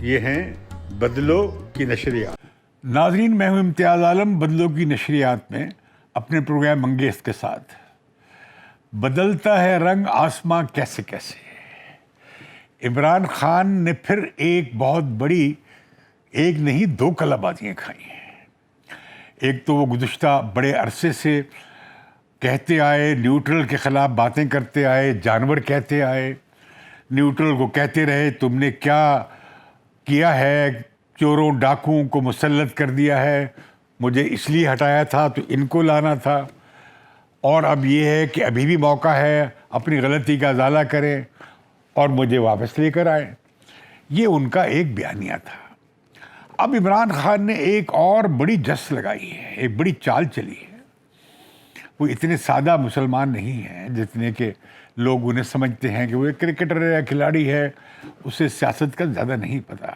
یہ ہیں بدلو کی نشریات۔ ناظرین، میں ہوں امتیاز عالم بدلو کی نشریات میں اپنے پروگرام انگیز کے ساتھ۔ بدلتا ہے رنگ آسماں کیسے کیسے۔ عمران خان نے پھر ایک بہت بڑی، ایک نہیں دو کلا بازیاں کھائی ہیں۔ ایک تو وہ گزشتہ بڑے عرصے سے کہتے آئے، نیوٹرل کے خلاف باتیں کرتے آئے، جانور کہتے آئے، نیوٹرل کو کہتے رہے تم نے کیا ہے، چوروں ڈاکوؤں کو مسلط کر دیا ہے، مجھے اس لیے ہٹایا تھا تو ان کو لانا تھا، اور اب یہ ہے کہ ابھی بھی موقع ہے اپنی غلطی کا ازالہ کریں اور مجھے واپس لے کر آئیں۔ یہ ان کا ایک بیانیہ تھا۔ اب عمران خان نے ایک اور بڑی جس لگائی ہے، ایک بڑی چال چلی ہے۔ وہ اتنے سادہ مسلمان نہیں ہیں جتنے کہ لوگ انہیں سمجھتے ہیں کہ وہ ایک کرکٹر ہے یا کھلاڑی ہے، اسے سیاست کا زیادہ نہیں پتہ۔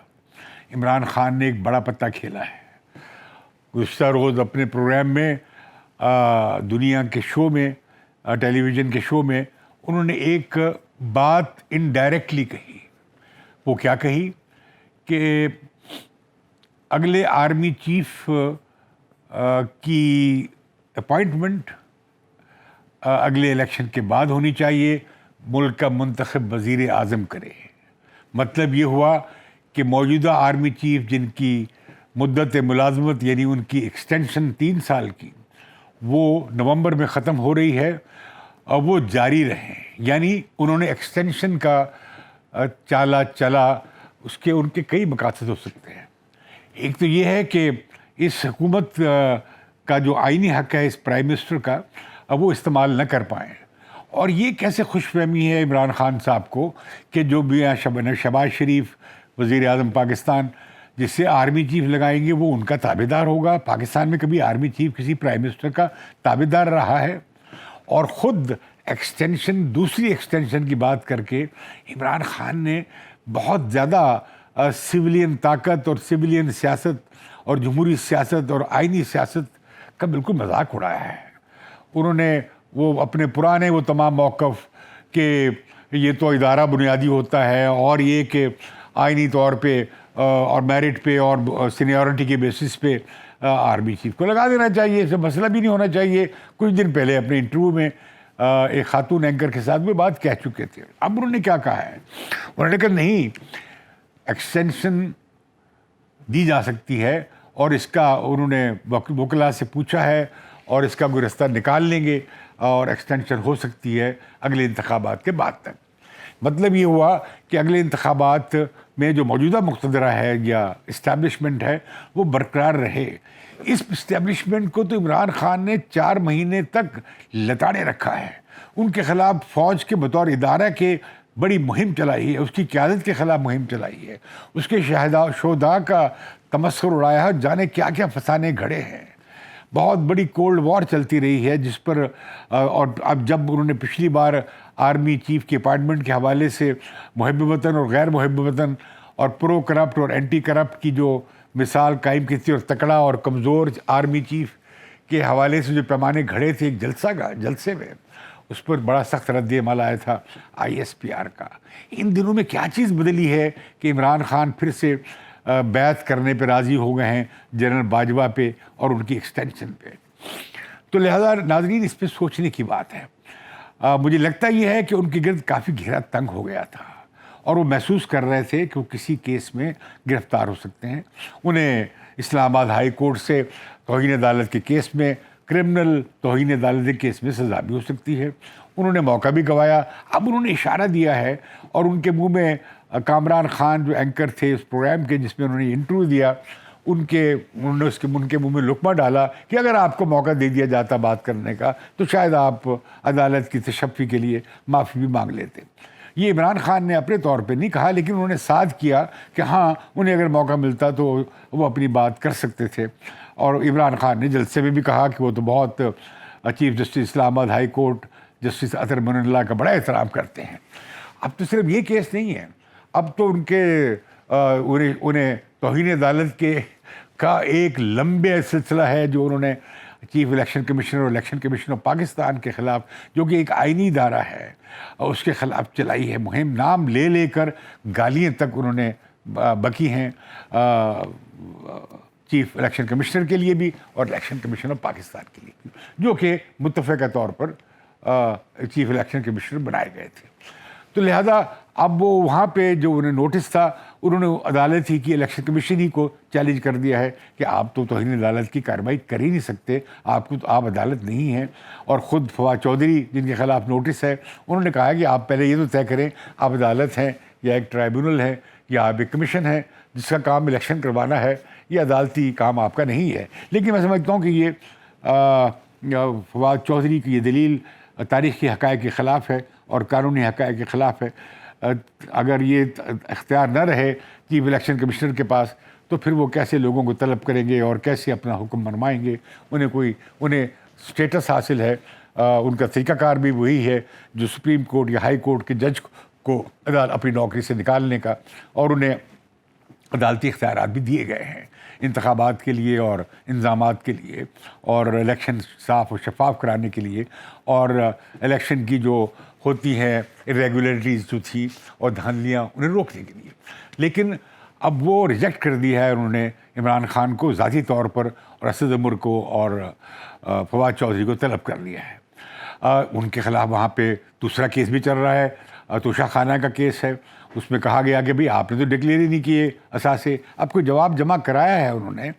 عمران خان نے ایک بڑا پتہ کھیلا ہے۔ گزشتہ روز اپنے پروگرام میں، دنیا کے شو میں، ٹیلی ویژن کے شو میں، انہوں نے ایک بات انڈائریکٹلی کہی۔ وہ کیا کہی کہ اگلے آرمی چیف کی اپوائنٹمنٹ اگلے الیکشن کے بعد ہونی چاہیے، ملک کا منتخب وزیر اعظم کرے۔ مطلب یہ ہوا کہ موجودہ آرمی چیف جن کی مدت ملازمت یعنی ان کی ایکسٹینشن 3 سال کی، وہ نومبر میں ختم ہو رہی ہے، اور وہ جاری رہیں۔ یعنی انہوں نے ایکسٹینشن کا چلا اس کے ان کے کئی مقاصد ہو سکتے ہیں۔ ایک تو یہ ہے کہ اس حکومت کا جو آئینی حق ہے اس پرائم منسٹر کا، اب وہ استعمال نہ کر پائیں۔ اور یہ کیسے خوش فہمی ہے عمران خان صاحب کو کہ جو بھی شہباز شریف وزیر اعظم پاکستان جسے آرمی چیف لگائیں گے وہ ان کا تابع دار ہوگا۔ پاکستان میں کبھی آرمی چیف کسی پرائم منسٹر کا تابع دار رہا ہے؟ اور خود دوسری ایکسٹینشن کی بات کر کے عمران خان نے بہت زیادہ سویلین طاقت اور سویلین سیاست اور جمہوری سیاست اور آئینی سیاست کا بالکل مذاق اڑایا ہے۔ انہوں نے وہ اپنے پرانے وہ تمام موقف کہ یہ تو ادارہ بنیادی ہوتا ہے، اور یہ کہ آئینی طور پہ اور میرٹ پہ اور سینیورٹی کے بیسس پہ آرمی چیف کو لگا دینا چاہیے، اسے مسئلہ بھی نہیں ہونا چاہیے۔ کچھ دن پہلے اپنے انٹرویو میں ایک خاتون اینکر کے ساتھ وہ بات کہہ چکے تھے۔ اب انہوں نے کیا کہا ہے؟ انہوں نے کہا نہیں، ایکسٹینشن دی جا سکتی ہے، اور اس کا انہوں نے وکلا سے پوچھا ہے، اور اس کا کوئی رستہ نکال لیں گے، اور ایکسٹینشن ہو سکتی ہے اگلے انتخابات کے بعد تک۔ مطلب یہ ہوا کہ اگلے انتخابات میں جو موجودہ مقتدرہ ہے یا اسٹیبلشمنٹ ہے وہ برقرار رہے۔ اس اسٹیبلشمنٹ کو تو عمران خان نے 4 مہینے تک لتاڑے رکھا ہے۔ ان کے خلاف فوج کے بطور ادارہ کے بڑی مہم چلائی ہے، اس کی قیادت کے خلاف مہم چلائی ہے، اس کے شہداء کا تمسخر اڑایا ہے، جانے کیا کیا فسانے گھڑے ہیں۔ بہت بڑی کولڈ وار چلتی رہی ہے جس پر، اور اب جب انہوں نے پچھلی بار آرمی چیف کے اپائنٹمنٹ کے حوالے سے محب وطن اور غیر محب وطن اور پرو کرپٹ اور اینٹی کرپٹ کی جو مثال قائم کی تھی، اور تکڑا اور کمزور آرمی چیف کے حوالے سے جو پیمانے گھڑے تھے ایک جلسے میں، اس پر بڑا سخت رد عمل آیا تھا ISPR کا۔ ان دنوں میں کیا چیز بدلی ہے کہ عمران خان پھر سے بیعت کرنے پہ راضی ہو گئے ہیں جنرل باجوہ پہ اور ان کی ایکسٹینشن پہ؟ تو لہذا ناظرین اس پہ سوچنے کی بات ہے۔ مجھے لگتا یہ ہے کہ ان کے گرد کافی گھیرا تنگ ہو گیا تھا، اور وہ محسوس کر رہے تھے کہ وہ کسی کیس میں گرفتار ہو سکتے ہیں۔ انہیں اسلام آباد ہائی کورٹ سے توہین عدالت کے کیس میں، کرمنل توہین عدالت کے کیس میں سزا بھی ہو سکتی ہے۔ انہوں نے موقع بھی گنوایا۔ اب انہوں نے اشارہ دیا ہے، اور ان کے منہ میں کامران خان جو اینکر تھے اس پروگرام کے جس میں انہوں نے انٹرویو دیا، انہوں نے ان کے منہ میں لقمہ ڈالا کہ اگر آپ کو موقع دے دیا جاتا بات کرنے کا تو شاید آپ عدالت کی تشفی کے لیے معافی بھی مانگ لیتے۔ یہ عمران خان نے اپنے طور پہ نہیں کہا، لیکن انہوں نے ساتھ کیا کہ ہاں انہیں اگر موقع ملتا تو وہ اپنی بات کر سکتے تھے۔ اور عمران خان نے جلسے میں بھی کہا کہ وہ تو بہت چیف جسٹس اسلام آباد ہائی کورٹ جسٹس اطہر من اللہ کا بڑا احترام کرتے ہیں۔ اب تو صرف یہ کیس نہیں ہے، اب تو انہیں توہین عدالت کا ایک لمبے سلسلہ ہے جو انہوں نے چیف الیکشن کمیشنر اور الیکشن کمیشن آف پاکستان کے خلاف، جو کہ ایک آئینی ادارہ ہے، اس کے خلاف چلائی ہے مہم۔ نام لے کر گالیاں تک انہوں نے بکی ہیں چیف الیکشن کمشنر کے لیے بھی اور الیکشن کمیشن آف پاکستان کے لیے بھی، جو کہ متفقہ طور پر چیف الیکشن کمشنر بنائے گئے تھے. تو لہذا اب وہ وہاں پہ جو انہیں نوٹس تھا، انہوں نے عدالت ہی کی الیکشن کمیشن ہی کو چیلنج کر دیا ہے کہ آپ تو توہین عدالت کی کارروائی کر ہی نہیں سکتے، آپ عدالت نہیں ہیں. اور خود فواد چودھری جن کے خلاف نوٹس ہے، انہوں نے کہا کہ آپ پہلے یہ تو طے کریں آپ عدالت ہیں یا ایک ٹرائبیونل ہے یا آپ ایک کمیشن ہے جس کا کام الیکشن کروانا ہے، یہ عدالتی کام آپ کا نہیں ہے. لیکن میں سمجھتا ہوں کہ یہ فواد چودھری کی یہ دلیل تاریخی حقائق کے خلاف ہے اور قانونی حقائق کے خلاف ہے. اگر یہ اختیار نہ رہے چیف الیکشن کمشنر کے پاس تو پھر وہ کیسے لوگوں کو طلب کریں گے اور کیسے اپنا حکم منوائیں گے؟ انہیں سٹیٹس حاصل ہے، ان کا طریقہ کار بھی وہی ہے جو سپریم کورٹ یا ہائی کورٹ کے جج کو اپنی نوکری سے نکالنے کا، اور انہیں عدالتی اختیارات بھی دیے گئے ہیں انتخابات کے لیے اور انضامات کے لیے اور الیکشن صاف و شفاف کرانے کے لیے اور الیکشن کی جو ہوتی ہیں irregularities جو تھی اور دھاندلیاں انہیں روکنے کے لیے. لیکن اب وہ ریجیکٹ کر دیا ہے انہوں نے عمران خان کو ذاتی طور پر اور اسد عمر کو اور فواد چودھری کو طلب کر لیا ہے. ان کے خلاف وہاں پہ دوسرا کیس بھی چل رہا ہے، توشہ خانہ کا کیس ہے. اس میں کہا گیا کہ بھئی آپ نے تو ڈکلیئر ہی نہیں کیے اثاثے. اب کوئی جواب جمع کرایا ہے انہوں نے،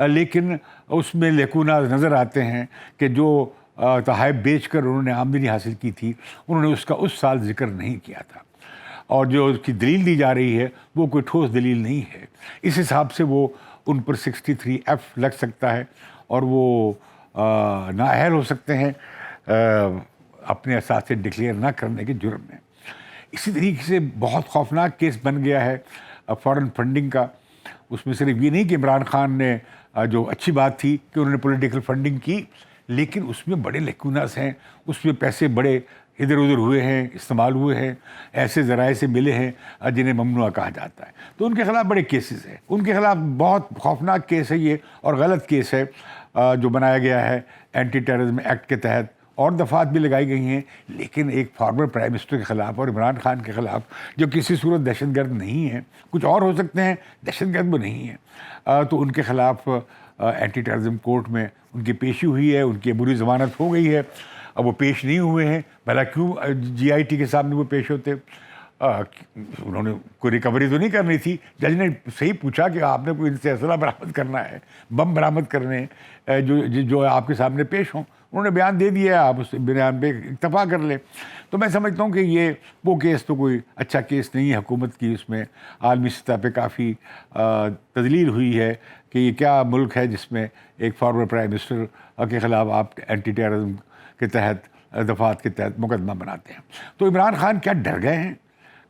لیکن اس میں لیکونات نظر آتے ہیں کہ جو تحائف بیچ کر انہوں نے آمدنی حاصل کی تھی انہوں نے اس کا اس سال ذکر نہیں کیا تھا، اور جو اس کی دلیل دی جا رہی ہے وہ کوئی ٹھوس دلیل نہیں ہے. اس حساب سے وہ ان پر 63F لگ سکتا ہے اور وہ نااہل ہو سکتے ہیں اپنے اثاثے ڈکلیئر نہ کرنے کے جرم میں. اسی طریقے سے بہت خوفناک کیس بن گیا ہے فارن فنڈنگ کا. اس میں صرف یہ نہیں کہ عمران خان نے جو اچھی بات تھی کہ انہوں نے پولیٹیکل فنڈنگ کی، لیکن اس میں بڑے لیکوناس ہیں، اس میں پیسے بڑے ادھر ادھر ہوئے ہیں، استعمال ہوئے ہیں، ایسے ذرائع سے ملے ہیں جنہیں ممنوع کہا جاتا ہے. تو ان کے خلاف بڑے کیسز ہیں، ان کے خلاف بہت خوفناک کیس ہے یہ اور غلط کیس ہے جو بنایا گیا ہے اینٹی ٹیررزم ایکٹ کے تحت. اور دفعات بھی لگائی گئی ہیں، لیکن ایک فارمر پرائم منسٹر کے خلاف اور عمران خان کے خلاف جو کسی صورت دہشت گرد نہیں ہیں، کچھ اور ہو سکتے ہیں، دہشت گرد بھی نہیں ہیں، تو ان کے خلاف اینٹی ٹیررزم کورٹ میں ان کی پیشی ہوئی ہے، ان کی عبوری ضمانت ہو گئی ہے. اب وہ پیش نہیں ہوئے ہیں، بھلا کیوں GIT کے سامنے وہ پیش ہوتے؟ انہوں نے کوئی ریکوری تو نہیں کرنی تھی. جج نے صحیح پوچھا کہ آپ نے کوئی ان سے اسلحہ برآمد کرنا ہے، بم برآمد کرنے جو آپ کے سامنے پیش ہوں. انہوں نے بیان دے دیا ہے، آپ اس بیان پہ اکتفا کر لیں. تو میں سمجھتا ہوں کہ یہ وہ کیس تو کوئی اچھا کیس نہیں ہے حکومت کی. اس میں عالمی سطح پہ کافی تذلیل ہوئی ہے کہ یہ کیا ملک ہے جس میں ایک فارمر پرائم منسٹر کے خلاف آپ اینٹی ٹیررزم کے تحت دفعات کے تحت مقدمہ بناتے ہیں. تو عمران خان کیا ڈر گئے ہیں؟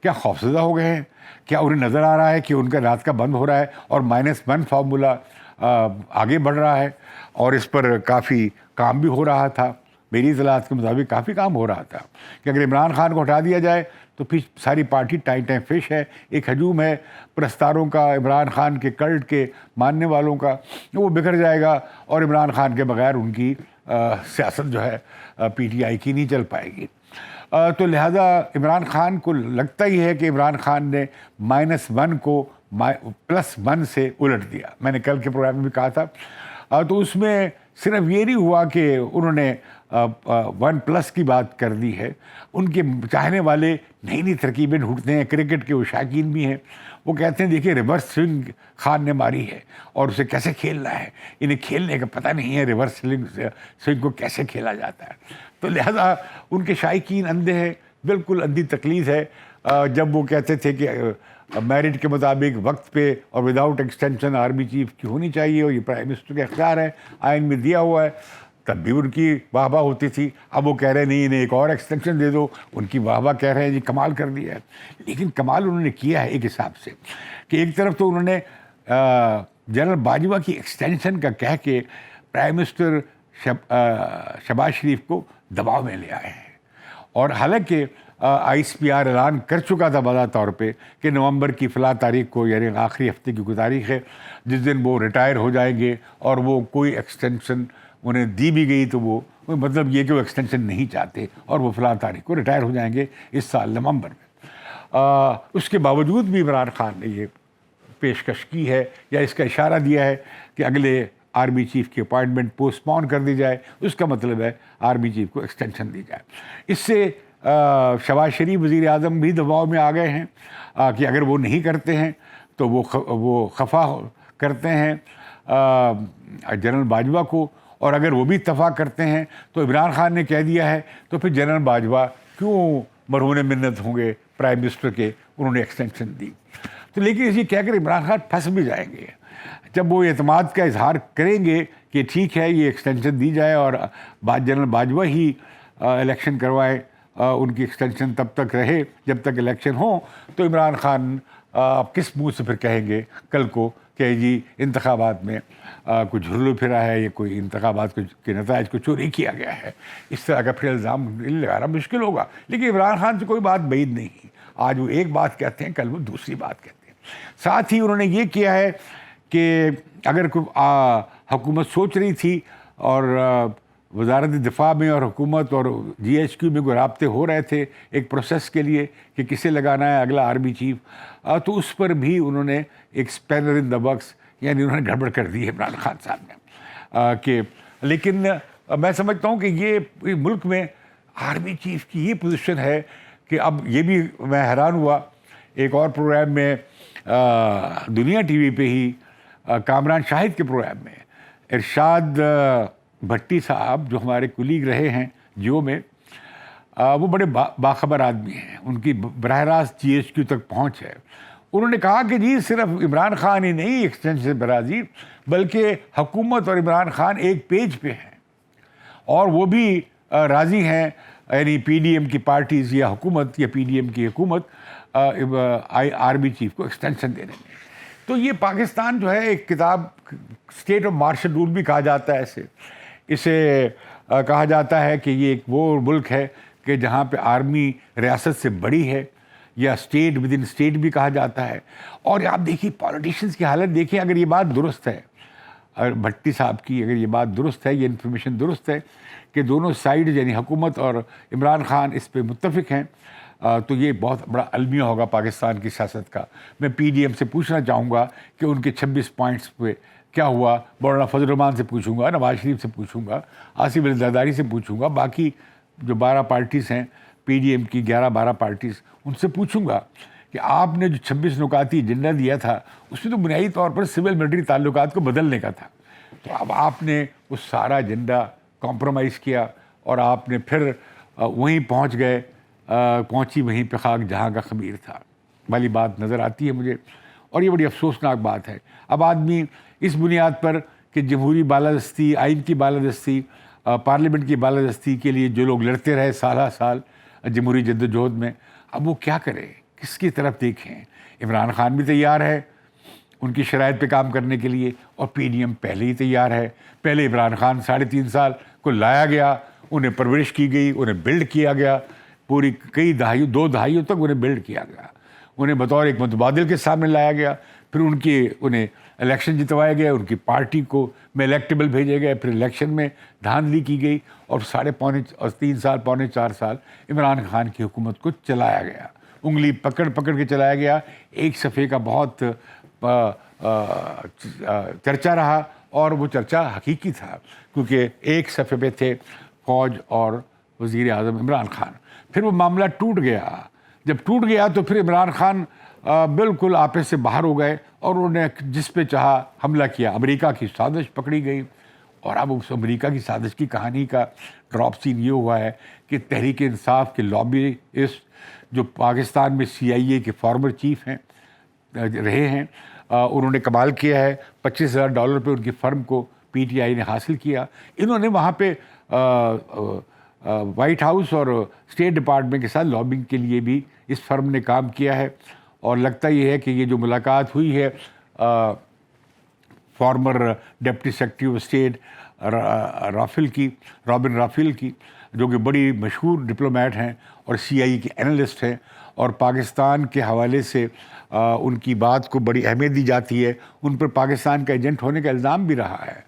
کیا خوفزدہ ہو گئے ہیں؟ کیا انہیں نظر آ رہا ہے کہ ان کا رات کا بند ہو رہا ہے اور -1 فارمولا آگے بڑھ رہا ہے اور اس پر کافی کام بھی ہو رہا تھا؟ میری اطلاعات کے مطابق کافی کام ہو رہا تھا کہ اگر عمران خان کو ہٹا دیا جائے تو پھر ساری پارٹی ٹائم فش ہے. ایک ہجوم ہے پرستاروں کا، عمران خان کے کلٹ کے ماننے والوں کا، وہ بکھر جائے گا اور عمران خان کے بغیر ان کی سیاست جو ہے PTI کی نہیں چل پائے گی. تو لہذا عمران خان کو لگتا ہی ہے کہ عمران خان نے -1 کو +1 سے الٹ دیا. میں نے کل کے پروگرام میں بھی کہا تھا. تو اس میں صرف یہ نہیں ہوا کہ انہوں نے 1+ کی بات کر دی ہے، ان کے چاہنے والے نئی نئی ترکیبیں ڈھونڈتے ہیں. کرکٹ کے وہ شائقین بھی ہیں، وہ کہتے ہیں دیکھیے ریورس سوئنگ خان نے ماری ہے اور اسے کیسے کھیلنا ہے، انہیں کھیلنے کا پتہ نہیں ہے ریورس سوئنگ کو کیسے کھیلا جاتا ہے. تو لہذا ان کے شائقین اندھے ہیں، بالکل اندھی تقلید ہے. جب وہ کہتے تھے کہ میرٹ کے مطابق وقت پہ اور وداؤٹ ایکسٹینشن آرمی چیف کی ہونی چاہیے اور یہ پرائم منسٹر کا اختیار ہے، آئین میں دیا ہوا ہے، تب بھی ان کی واہ واہ ہوتی تھی. اب وہ کہہ رہے نہیں انہیں ایک اور ایکسٹینشن دے دو، ان کی واہ واہ کہہ رہے ہیں جی کمال کر دیا ہے. لیکن کمال انہوں نے کیا ہے ایک حساب سے کہ ایک طرف تو انہوں نے جنرل باجوہ کی ایکسٹینشن کا کہہ کے پرائم منسٹر شہباز شریف کو دباؤ میں لے آئے ہیں. اور حالانکہ ICPR اعلان کر چکا تھا واضح طور پہ کہ نومبر کی فلاں تاریخ کو، یعنی آخری ہفتے کی کوئی تاریخ ہے جس دن وہ ریٹائر ہو جائیں گے اور وہ کوئی ایکسٹینشن انہیں دی بھی گئی تو وہ مطلب یہ کہ وہ ایکسٹینشن نہیں چاہتے اور وہ فلاں تاریخ کو ریٹائر ہو جائیں گے اس سال نومبر میں. اس کے باوجود بھی عمران خان نے یہ پیشکش کی ہے یا اس کا اشارہ دیا ہے کہ اگلے آرمی چیف کی اپائنٹمنٹ پوسٹ پون کر دی جائے. اس کا مطلب ہے آرمی چیف کو ایکسٹینشن دی جائے. اس سے شہباز شریف وزیر اعظم بھی دباؤ میں آ گئے ہیں کہ اگر وہ نہیں کرتے ہیں تو وہ خفا کرتے ہیں جنرل باجوہ کو, اور اگر وہ بھی اتفاق کرتے ہیں تو عمران خان نے کہہ دیا ہے تو پھر جنرل باجوہ کیوں مرہون منت ہوں گے پرائم منسٹر کے, انہوں نے ایکسٹینشن دی. تو لیکن اسی کہہ کر عمران خان پھنس بھی جائیں گے جب وہ اعتماد کا اظہار کریں گے کہ ٹھیک ہے یہ ایکسٹینشن دی جائے اور جنرل باجوہ ہی الیکشن کروائے, ان کی ایکسٹینشن تب تک رہے جب تک الیکشن ہو. تو عمران خان آپ کس منہ سے پھر کہیں گے کل کو کہ جی انتخابات میں کوئی جھرلو پھرا ہے یا کوئی انتخابات کے نتائج کو چوری کیا گیا ہے. اس طرح کا پھر الزام لگانا مشکل ہوگا. لیکن عمران خان سے کوئی بات بعید نہیں. آج وہ ایک بات کہتے ہیں, کل وہ دوسری بات کہتے ہیں. ساتھ ہی انہوں نے یہ کیا ہے کہ اگر حکومت سوچ رہی تھی اور وزارت دفاع میں اور حکومت اور جی ایچ کیو میں کوئی رابطے ہو رہے تھے ایک پروسیس کے لیے کہ کسے لگانا ہے اگلا آرمی چیف, تو اس پر بھی انہوں نے ایک اسپینر ان دا ورکس, یعنی انہوں نے گڑبڑ کر دی ہے عمران خان صاحب نے کہ. لیکن میں سمجھتا ہوں کہ یہ ملک میں آرمی چیف کی یہ پوزیشن ہے کہ اب یہ بھی میں حیران ہوا ایک اور پروگرام میں دنیا ٹی وی پہ ہی کامران شاہد کے پروگرام میں ارشاد بھٹی صاحب جو ہمارے کولیگ رہے ہیں جیو میں, وہ بڑے باخبر آدمی ہیں, ان کی براہ راست جی ایچ کیو تک پہنچ ہے. انہوں نے کہا کہ جی صرف عمران خان ہی نہیں ایکسٹینشن پر راضی بلکہ حکومت اور عمران خان ایک پیج پہ ہیں اور وہ بھی راضی ہیں, یعنی پی ڈی ایم کی پارٹیز یا حکومت یا پی ڈی ایم کی حکومت آرمی چیف کو ایکسٹینشن دینے میں. تو یہ پاکستان جو ہے ایک کتاب اسٹیٹ آف مارشل رول بھی کہا جاتا ہے اسے کہا جاتا ہے کہ یہ ایک وہ ملک ہے کہ جہاں پہ آرمی ریاست سے بڑی ہے, یا اسٹیٹ ود ان اسٹیٹ بھی کہا جاتا ہے. اور آپ دیکھیے پولیٹیشینس کی حالت دیکھیں, اگر یہ بات درست ہے اور بھٹی صاحب کی اگر یہ بات درست ہے, یہ انفارمیشن درست ہے کہ دونوں سائڈ یعنی حکومت اور عمران خان اس پہ متفق ہیں, تو یہ بہت بڑا المیہ ہوگا پاکستان کی سیاست کا. میں پی ڈی ایم سے پوچھنا چاہوں گا کہ ان کے 26 پوائنٹس پہ کیا ہوا, مولانا فضل الرحمان سے پوچھوں گا, نواز شریف سے پوچھوں گا, آصف علی زرداری سے پوچھوں گا, باقی جو 12 پارٹیز ہیں پی ڈی ایم کی 11-12 پارٹیز, ان سے پوچھوں گا کہ آپ نے جو 26 نکاتی ایجنڈا دیا تھا اس میں تو بنیادی طور پر سول ملٹری تعلقات کو بدلنے کا تھا. تو اب آپ نے وہ سارا ایجنڈا کمپرومائز کیا اور آپ نے پھر وہیں پہنچ گئے, پہنچی وہیں پہ خاک جہاں کا خمیر تھا والی بات نظر آتی ہے مجھے, اور یہ بڑی افسوسناک بات ہے. اب آدمی اس بنیاد پر کہ جمہوری بالادستی, آئین کی بالادستی, پارلیمنٹ کی بالادستی کے لیے جو لوگ لڑتے رہے سالہ سال جمہوری جدوجہد میں, اب وہ کیا کرے, کس کی طرف دیکھیں. عمران خان بھی تیار ہے ان کی شرائط پہ کام کرنے کے لیے, اور پی ڈی ایم پہلے ہی تیار ہے. پہلے عمران خان 3.5 سال کو لایا گیا, انہیں پرورش کی گئی, انہیں بلڈ کیا گیا, پوری کئی دہائیوں 2 دہائیوں تک انہیں بلڈ کیا گیا, انہیں بطور ایک متبادل کے سامنے لایا گیا, پھر انہیں الیکشن جتوائے گئے, ان کی پارٹی کو میں الیکٹیبل بھیجے گئے, پھر الیکشن میں دھاندلی کی گئی, اور 3.5 سال 4 سال عمران خان کی حکومت کو چلایا گیا, انگلی پکڑ پکڑ کے چلایا گیا. ایک صفحے کا بہت چرچا رہا, اور وہ چرچا حقیقی تھا کیونکہ ایک صفحے پہ تھے فوج اور وزیر اعظم عمران خان. پھر وہ معاملہ ٹوٹ گیا. جب ٹوٹ گیا تو پھر عمران خان بالکل آپے سے باہر ہو گئے, اور انہوں نے جس پہ چاہا حملہ کیا. امریکہ کی سازش پکڑی گئی, اور اب اس امریکہ کی سازش کی کہانی کا ڈراپ سین یہ ہوا ہے کہ تحریک انصاف کے لابیسٹ جو پاکستان میں سی آئی اے کے فارمر چیف ہیں رہے ہیں, انہوں نے کمال کیا ہے. $25,000 پہ ان کی فرم کو پی ٹی آئی نے حاصل کیا. انہوں نے وہاں پہ وائٹ ہاؤس اور اسٹیٹ ڈپارٹمنٹ کے ساتھ لابنگ کے لیے بھی اس فرم نے کام کیا ہے. اور لگتا یہ ہے کہ یہ جو ملاقات ہوئی ہے former deputy secretary of state Robin Raphel کی, جو کہ بڑی مشہور ڈپلومیٹ ہیں اور سی آئی کے اینالسٹ ہیں, اور پاکستان کے حوالے سے ان کی بات کو بڑی اہمیت دی جاتی ہے. ان پر پاکستان کا ایجنٹ ہونے کا الزام بھی رہا ہے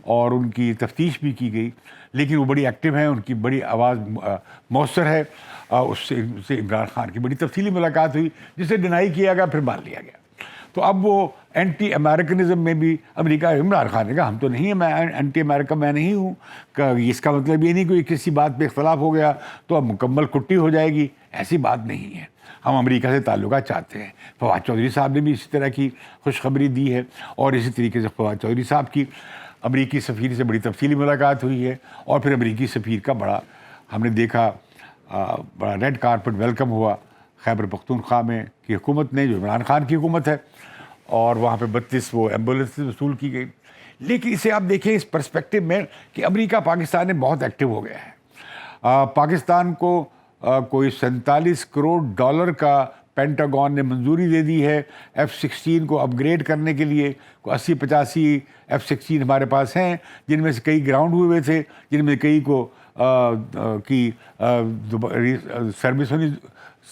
اور ان کی تفتیش بھی کی گئی, لیکن وہ بڑی ایکٹیو ہیں, ان کی بڑی آواز مؤثر ہے. اس سے عمران خان کی بڑی تفصیلی ملاقات ہوئی جسے ڈینائی کیا گیا, پھر مان لیا گیا. تو اب وہ اینٹی امریکنزم میں بھی امریکہ، عمران خان نے کہا ہم تو نہیں، میں اینٹی امریکہ میں نہیں ہوں، کہ اس کا مطلب یہ نہیں کہ کسی بات پہ اختلاف ہو گیا تو اب مکمل کٹی ہو جائے گی، ایسی بات نہیں ہے، ہم امریکہ سے تعلقات چاہتے ہیں۔ فواد چودھری صاحب نے بھی اسی طرح کی خوشخبری دی ہے، اور اسی طریقے سے فواد چودھری صاحب کی امریکی سفیر سے بڑی تفصیلی ملاقات ہوئی ہے، اور پھر امریکی سفیر کا بڑا ہم نے دیکھا بڑا ریڈ کارپٹ ویلکم ہوا خیبر پختونخوا میں کی حکومت نے، جو عمران خان کی حکومت ہے، اور وہاں پہ 32 وہ ایمبولینس وصول کی گئی۔ لیکن اسے آپ دیکھیں اس پرسپیکٹو میں کہ امریکہ پاکستان میں بہت ایکٹیو ہو گیا ہے۔ پاکستان کو کوئی 47 کروڑ ڈالر کا پینٹاگون نے منظوری دے دی ہے F-16 کو اپ گریڈ کرنے کے لیے۔ 80-85 F-16 ہمارے پاس ہیں، جن میں سے کئی گراؤنڈ ہوئے ہوئے تھے، جن میں کئی کو کی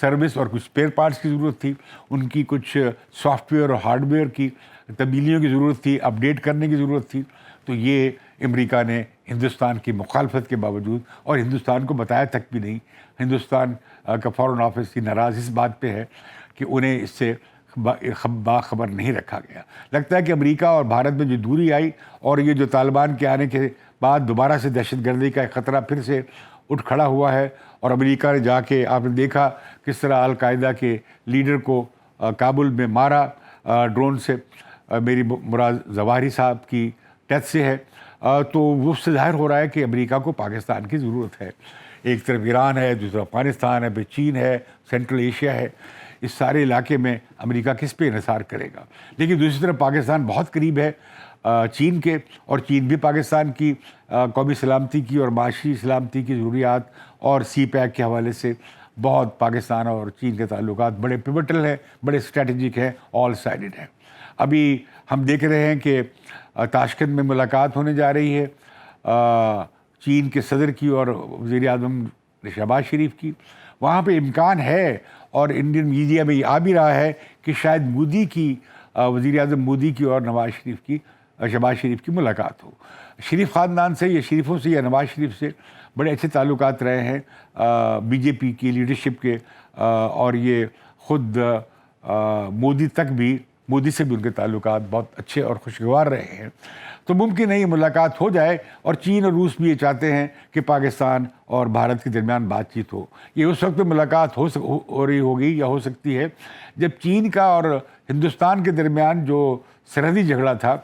سروس اور کچھ اسپیئر پارٹس کی ضرورت تھی، ان کی کچھ سافٹ ویئر اور ہارڈ ویئر کی تبدیلیوں کی ضرورت تھی، اپ ڈیٹ کرنے کی ضرورت تھی۔ تو یہ امریکہ نے ہندوستان کی مخالفت کے باوجود، اور ہندوستان کو بتایا تک بھی نہیں، ہندوستان کا فارن آفس کی ناراض اس بات پہ ہے کہ انہیں اس سے باخبر نہیں رکھا گیا۔ لگتا ہے کہ امریکہ اور بھارت میں جو دوری آئی، اور یہ جو طالبان کے آنے کے بعد دوبارہ سے دہشت گردی کا ایک خطرہ پھر سے اٹھ کھڑا ہوا ہے، اور امریکہ نے جا کے آپ نے دیکھا کس طرح القاعدہ کے لیڈر کو کابل میں مارا ڈرون سے، میری مراد ظواہری صاحب کی ڈیتھ سے ہے۔ تو وہ اس سے ظاہر ہو رہا ہے کہ امریکہ کو پاکستان کی ضرورت ہے۔ ایک طرف ایران ہے، دوسرا افغانستان ہے، پھر چین ہے، سینٹرل ایشیا ہے، اس سارے علاقے میں امریکہ کس پہ انحصار کرے گا؟ لیکن دوسری طرف پاکستان بہت قریب ہے چین کے، اور چین بھی پاکستان کی قومی سلامتی کی اور معاشی سلامتی کی ضروریات اور سی پیک کے حوالے سے بہت پاکستان اور چین کے تعلقات بڑے پیوٹل ہیں، بڑے اسٹریٹجک ہیں، آل سائڈڈ ہیں۔ ابھی ہم دیکھ رہے ہیں کہ تاشکند میں ملاقات ہونے جا رہی ہے چین کے صدر کی اور وزیر اعظم شہباز شریف کی۔ وہاں پہ امکان ہے، اور انڈین میڈیا میں یہ آ بھی رہا ہے کہ شاید مودی کی وزیر اعظم مودی کی اور شہباز شریف کی ملاقات ہو۔ شریف خاندان سے یا شریفوں سے یا نواز شریف سے بڑے اچھے تعلقات رہے ہیں بی جے پی کی لیڈرشپ کے، اور یہ خود مودی سے بھی ان کے تعلقات بہت اچھے اور خوشگوار رہے ہیں۔ تو ممکن ہے یہ ملاقات ہو جائے، اور چین اور روس بھی یہ چاہتے ہیں کہ پاکستان اور بھارت کے درمیان بات چیت ہو۔ یہ اس وقت ملاقات ہو رہی ہوگی یا ہو سکتی ہے جب چین کا اور ہندوستان کے درمیان جو سرحدی جھگڑا تھا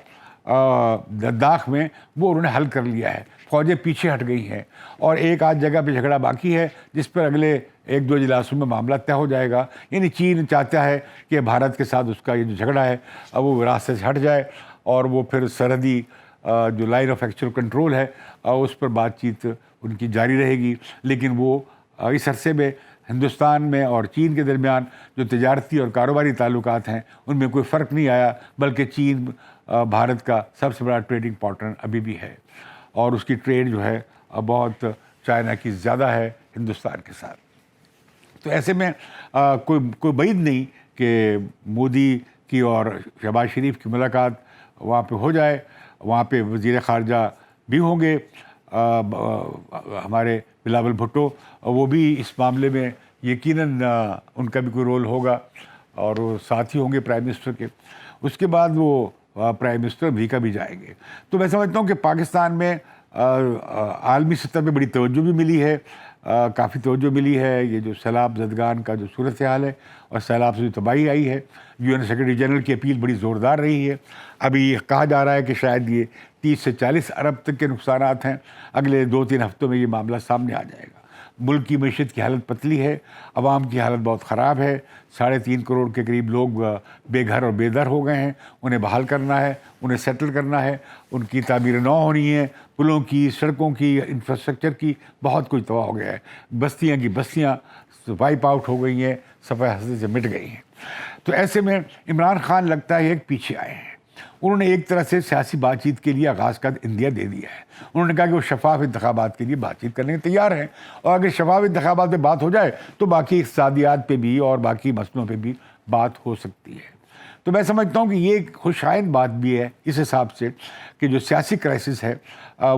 لداخ میں، وہ انہوں نے حل کر لیا ہے، فوجیں پیچھے ہٹ گئی ہیں، اور ایک آدھ جگہ پہ جھگڑا باقی ہے جس پر اگلے 1-2 اجلاسوں میں معاملہ طے ہو جائے گا۔ یعنی چین چاہتا ہے کہ بھارت کے ساتھ اس کا یہ جو جھگڑا ہے وہ راستے سے ہٹ جائے، اور وہ پھر سرحدی جو لائن آف ایکچوئل کنٹرول ہے اس پر بات چیت ان کی جاری رہے گی۔ لیکن وہ اس عرصے میں ہندوستان میں اور چین کے درمیان جو تجارتی اور کاروباری تعلقات ہیں ان میں کوئی فرق نہیں آیا، بلکہ چین بھارت کا سب سے بڑا ٹریڈنگ پارٹنر ابھی بھی ہے، اور اس کی ٹریڈ جو ہے بہت چائنا کی زیادہ ہے ہندوستان کے ساتھ۔ تو ایسے میں کوئی بعید نہیں کہ مودی کی اور شہباز شریف کی ملاقات وہاں پہ ہو جائے۔ وہاں پہ وزیر خارجہ بھی ہوں گے ہمارے بلاول بھٹو، وہ بھی اس معاملے میں یقیناً ان کا بھی کوئی رول ہوگا، اور وہ ساتھ ہی ہوں گے پرائم منسٹر کے۔ اس کے بعد وہ پرائم منسٹر امریکہ بھی جائیں گے۔ تو میں سمجھتا ہوں کہ پاکستان میں عالمی سطح پہ بڑی توجہ بھی ملی ہے، کافی توجہ ملی ہے۔ یہ جو سیلاب زدگان کا جو صورتحال ہے اور سیلاب سے جو تباہی آئی ہے، UN سیکرٹری جنرل کی اپیل بڑی زوردار رہی ہے۔ ابھی یہ کہا جا رہا ہے کہ شاید یہ 30 سے 40 ارب تک کے نقصانات ہیں، اگلے 2-3 ہفتوں میں یہ معاملہ سامنے آ جائے گا۔ ملک کی معیشت کی حالت پتلی ہے، عوام کی حالت بہت خراب ہے، 3.5 کروڑ کے قریب لوگ بے گھر اور بے در ہو گئے ہیں، انہیں بحال کرنا ہے، انہیں سیٹل کرنا ہے، ان کی تعمیر نو ہونی ہے، پلوں کی، سڑکوں کی، انفراسٹرکچر کی بہت کچھ تباہ ہو گیا ہے، بستیاں کی بستیاں وائپ آؤٹ ہو گئی ہیں، صفحہ ہستی سے مٹ گئی ہیں۔ تو ایسے میں عمران خان لگتا ہے ایک پیچھے آئے ہیں۔ انہوں نے ایک طرح سے سیاسی بات چیت کے لیے آغاز کا عندیہ دے دیا ہے۔ انہوں نے کہا کہ وہ شفاف انتخابات کے لیے بات چیت کرنے کے تیار ہیں، اور اگر شفاف انتخابات پہ بات ہو جائے تو باقی اقتصادیات پہ بھی اور باقی مسئلوں پہ بھی بات ہو سکتی ہے۔ تو میں سمجھتا ہوں کہ یہ ایک خوشائند بات بھی ہے اس حساب سے کہ جو سیاسی کرائسس ہے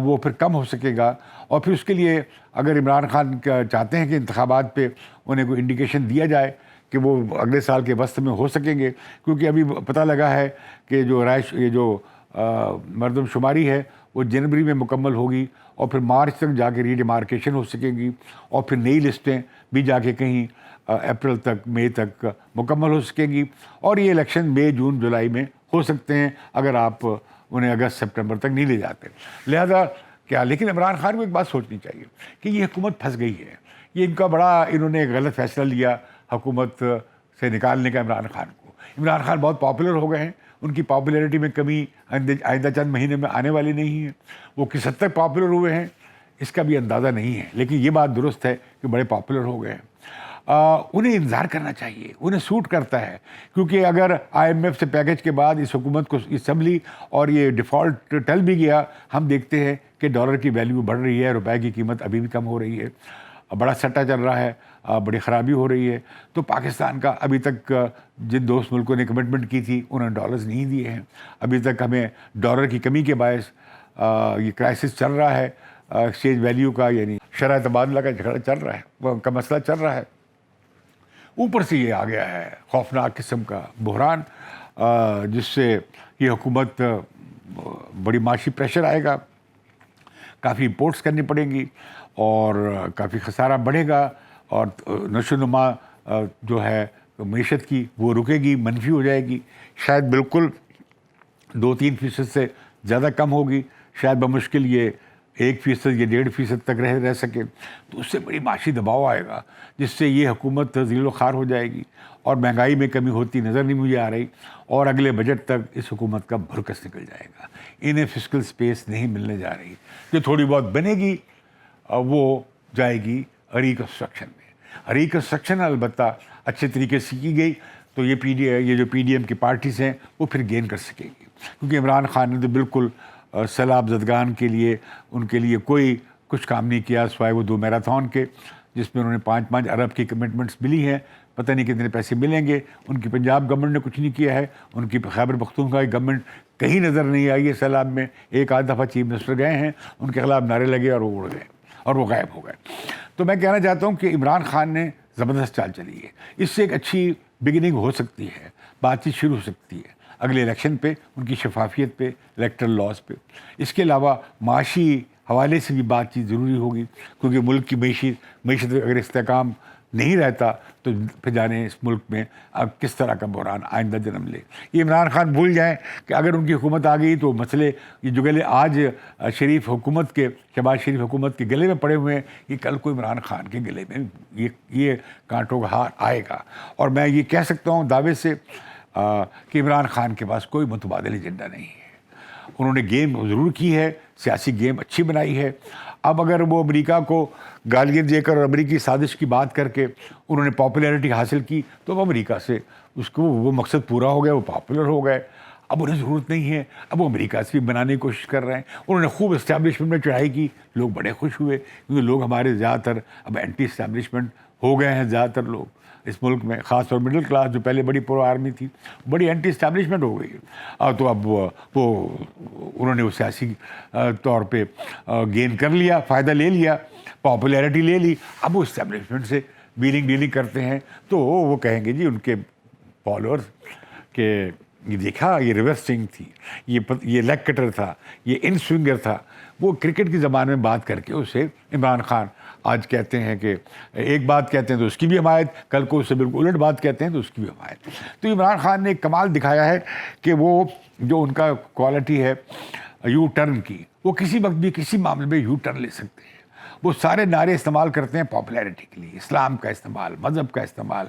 وہ پھر کم ہو سکے گا، اور پھر اس کے لیے اگر عمران خان چاہتے ہیں کہ انتخابات پہ انہیں کوئی انڈیکیشن دیا جائے کہ وہ اگلے سال کے وسط میں ہو سکیں گے، کیونکہ ابھی پتہ لگا ہے کہ یہ جو مردم شماری ہے وہ جنوری میں مکمل ہوگی، اور پھر مارچ تک جا کے ری ڈیمارکیشن ہو سکے گی، اور پھر نئی لسٹیں بھی جا کے کہیں اپریل تک مئی تک مکمل ہو سکیں گی، اور یہ الیکشن مئی جون جولائی میں ہو سکتے ہیں اگر آپ انہیں اگست سپٹمبر تک نہیں لے جاتے۔ لہذا کیا، لیکن عمران خان کو ایک بات سوچنی چاہیے کہ یہ حکومت پھنس گئی ہے، یہ ان کا بڑا، انہوں نے ایک غلط فیصلہ لیا حکومت سے نکالنے کا عمران خان کو۔ عمران خان بہت پاپولر ہو گئے ہیں، ان کی پاپولیرٹی میں کمی آئندہ چند مہینے میں آنے والی نہیں ہے، وہ کس حد تک پاپولر ہوئے ہیں اس کا بھی اندازہ نہیں ہے، لیکن یہ بات درست ہے کہ بڑے پاپولر ہو گئے ہیں۔ انہیں انتظار کرنا چاہیے، انہیں سوٹ کرتا ہے، کیونکہ اگر IMF سے پیکج کے بعد اس حکومت کو اسمبلی اور یہ ڈیفالٹ ٹل بھی گیا، ہم دیکھتے ہیں کہ ڈالر کی ویلیو بڑھ رہی ہے، روپے کی قیمت ابھی بھی کم ہو رہی ہے، بڑا سٹا چل رہا ہے، بڑی خرابی ہو رہی ہے۔ تو پاکستان کا ابھی تک جن دوست ملکوں نے کمٹمنٹ کی تھی انہوں نے ڈالرز نہیں دیے ہیں، ابھی تک ہمیں ڈالر کی کمی کے باعث یہ کرائسس چل رہا ہے، ایکسچینج ویلیو کا، یعنی شرح تبادلہ کا جھگڑا چل رہا ہے، وہ کا مسئلہ چل رہا ہے۔ اوپر سے یہ آ گیا ہے خوفناک قسم کا بحران، جس سے یہ حکومت بڑی معاشی پریشر آئے گا، کافی امپورٹس کرنی پڑیں گی اور کافی خسارہ بڑھے گا، اور نشو و نما جو ہے معیشت کی وہ رکے گی، منفی ہو جائے گی، شاید بالکل 2-3% سے زیادہ کم ہوگی، شاید بمشکل یہ 1% یا 1.5% تک رہ سکے۔ تو اس سے بڑی معاشی دباؤ آئے گا، جس سے یہ حکومت ذلیل و خوار ہو جائے گی، اور مہنگائی میں کمی ہوتی نظر نہیں مجھے آ رہی، اور اگلے بجٹ تک اس حکومت کا بھرکس نکل جائے گا، انہیں فسکل سپیس نہیں ملنے جا رہی، جو تھوڑی بہت بنے گی وہ جائے گی ریکنسٹرکشن میں۔ ریکنسٹرکشن البتہ اچھے طریقے سے کی گئی تو یہ جو پی ڈی ایم کی پارٹیز ہیں وہ پھر گین کر سکے گی، کیونکہ عمران خان نے تو بالکل سیلاب زدگان کے لیے ان کے لیے کوئی کچھ کام نہیں کیا، سوائے وہ 2 میراتھن کے، جس میں انہوں نے 5 ارب کی کمٹمنٹس ملی ہیں، پتہ نہیں کتنے پیسے ملیں گے۔ ان کی پنجاب گورنمنٹ نے کچھ نہیں کیا ہے، ان کی خیبر پختونخوا کی گورنمنٹ کہیں نظر نہیں آئی ہے سیلاب میں، ایک آدھ دفعہ چیف منسٹر گئے ہیں، ان کے خلاف نعرے لگے اور وہ اڑ گئے اور وہ غائب ہو گئے۔ تو میں کہنا چاہتا ہوں کہ عمران خان نے زبردست چال چلی ہے، اس سے ایک اچھی بگننگ ہو سکتی ہے، بات چیت شروع ہو سکتی ہے اگلے الیکشن پہ، ان کی شفافیت پہ، الیکٹرل لاز پہ۔ اس کے علاوہ معاشی حوالے سے بھی بات چیت ضروری ہوگی، کیونکہ ملک کی معیشت اگر استحکام نہیں رہتا تو پھر جانے اس ملک میں اب کس طرح کا بحران آئندہ جنم لے۔ یہ عمران خان بھول جائیں کہ اگر ان کی حکومت آ گئی تو مسئلے یہ جو گلے آج شریف حکومت کے، شہباز شریف حکومت کے گلے میں پڑے ہوئے ہیں، یہ کل کو عمران خان کے گلے میں یہ کانٹوں کا ہار آئے گا۔ اور میں یہ کہہ سکتا ہوں دعوے سے کہ عمران خان کے پاس کوئی متبادل ایجنڈا نہیں ہے، انہوں نے گیم ضرور کی ہے، سیاسی گیم اچھی بنائی ہے۔ اب اگر وہ امریکہ کو گالیاں دے کر اور امریکی سازش کی بات کر کے انہوں نے پاپولیرٹی حاصل کی تو وہ امریکہ سے اس کو وہ مقصد پورا ہو گیا، وہ پاپولر ہو گئے، اب انہیں ضرورت نہیں ہے، اب وہ امریکہ سے بھی بنانے کی کوشش کر رہے ہیں۔ انہوں نے خوب اسٹیبلشمنٹ میں چڑھائی کی، لوگ بڑے خوش ہوئے، کیونکہ لوگ ہمارے زیادہ تر اب اینٹی اسٹیبلشمنٹ ہو گئے ہیں، زیادہ تر لوگ اس ملک میں، خاص طور مڈل کلاس جو پہلے بڑی پرو آرمی تھی، بڑی اینٹی اسٹیبلشمنٹ ہو گئی ہے، تو اب وہ انہوں نے وہ سیاسی طور پہ گین کر لیا، فائدہ لے لیا، پاپولیرٹی لے لی، اب وہ اسٹیبلشمنٹ سے ڈیلنگ کرتے ہیں، تو وہ کہیں گے جی ان کے فالوورز کہ یہ دیکھا یہ ریورس سوئنگ تھی، یہ لیگ کٹر تھا، یہ ان سوئنگر تھا۔ وہ کرکٹ کی زبان میں بات کر کے اسے عمران خان آج کہتے ہیں کہ ایک بات کہتے ہیں تو اس کی بھی حمایت، کل کو اس سے بالکل الٹ بات کہتے ہیں تو اس کی بھی حمایت۔ تو عمران خان نے ایک کمال دکھایا ہے کہ وہ جو ان کا کوالٹی ہے یو ٹرن کی، وہ کسی وقت بھی کسی معاملے میں یو ٹرن لے سکتے ہیں۔ وہ سارے نعرے استعمال کرتے ہیں پاپولیرٹی کے لیے، اسلام کا استعمال، مذہب کا استعمال،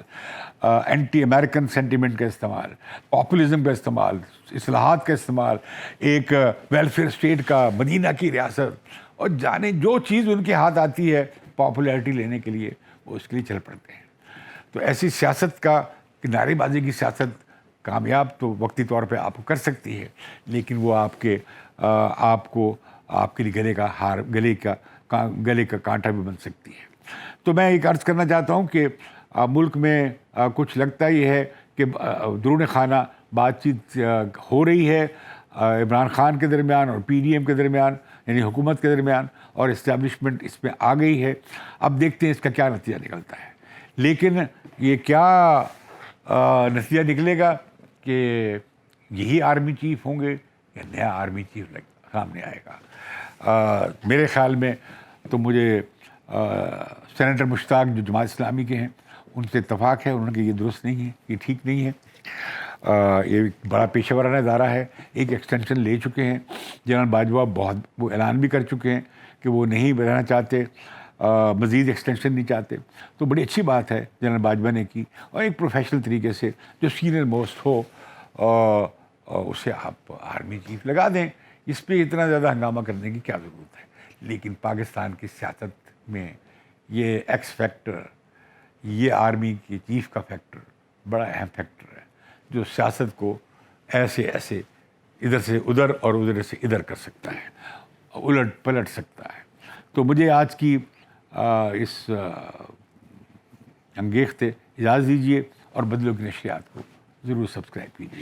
اینٹی امریکن سینٹیمنٹ کا استعمال، پاپولزم کا استعمال، اصلاحات کا استعمال، ایک ویلفیئر اسٹیٹ کا، مدینہ کی ریاست، اور جانے جو چیز ان کے ہاتھ آتی ہے پاپولیرٹی لینے کے لیے وہ اس کے لیے چل پڑتے ہیں۔ تو ایسی سیاست کا، نعرے بازی کی سیاست کامیاب تو وقتی طور پہ آپ کو کر سکتی ہے، لیکن وہ آپ کے لیے گلے کا کانٹا بھی بن سکتی ہے۔ تو میں ایک عرض کرنا چاہتا ہوں کہ ملک میں کچھ لگتا یہ ہے کہ درون خانہ بات چیت ہو رہی ہے عمران خان کے درمیان اور پی ڈی ایم کے درمیان، یعنی حکومت کے درمیان، اور اسٹیبلشمنٹ اس میں آ گئی ہے۔ اب دیکھتے ہیں اس کا کیا نتیجہ نکلتا ہے، لیکن یہ کیا نتیجہ نکلے گا کہ یہی آرمی چیف ہوں گے یا نیا آرمی چیف سامنے آئے گا؟ میرے خیال میں تو مجھے سینیٹر مشتاق جو جماعت اسلامی کے ہیں ان سے اتفاق ہے، انہوں نے کہ یہ درست نہیں ہے، یہ ٹھیک نہیں ہے. یہ ایک بڑا پیشہ ورانہ ادارہ ہے، ایک ایکسٹینشن لے چکے ہیں. جنرل باجوہ وہ اعلان بھی کر چکے ہیں کہ وہ نہیں رہنا چاہتے، مزید ایکسٹینشن نہیں چاہتے. تو بڑی اچھی بات ہے جنرل باجوہ نے کی، اور ایک پروفیشنل طریقے سے جو سینئر موسٹ ہو اسے آپ آرمی چیف لگا دیں. اس پہ اتنا زیادہ ہنگامہ کرنے کی کیا ضرورت ہے؟ لیکن پاکستان کی سیاست میں یہ ایکس فیکٹر، یہ آرمی کی چیف کا فیکٹر بڑا اہم فیکٹر ہے، جو سیاست کو ایسے ادھر سے ادھر اور ادھر سے ادھر کر سکتا ہے، الٹ پلٹ سکتا ہے. تو مجھے آج کی اس انگیخت اجازت دیجیے، اور بدلوں کی نشریات کو ضرور سبسکرائب کیجیے.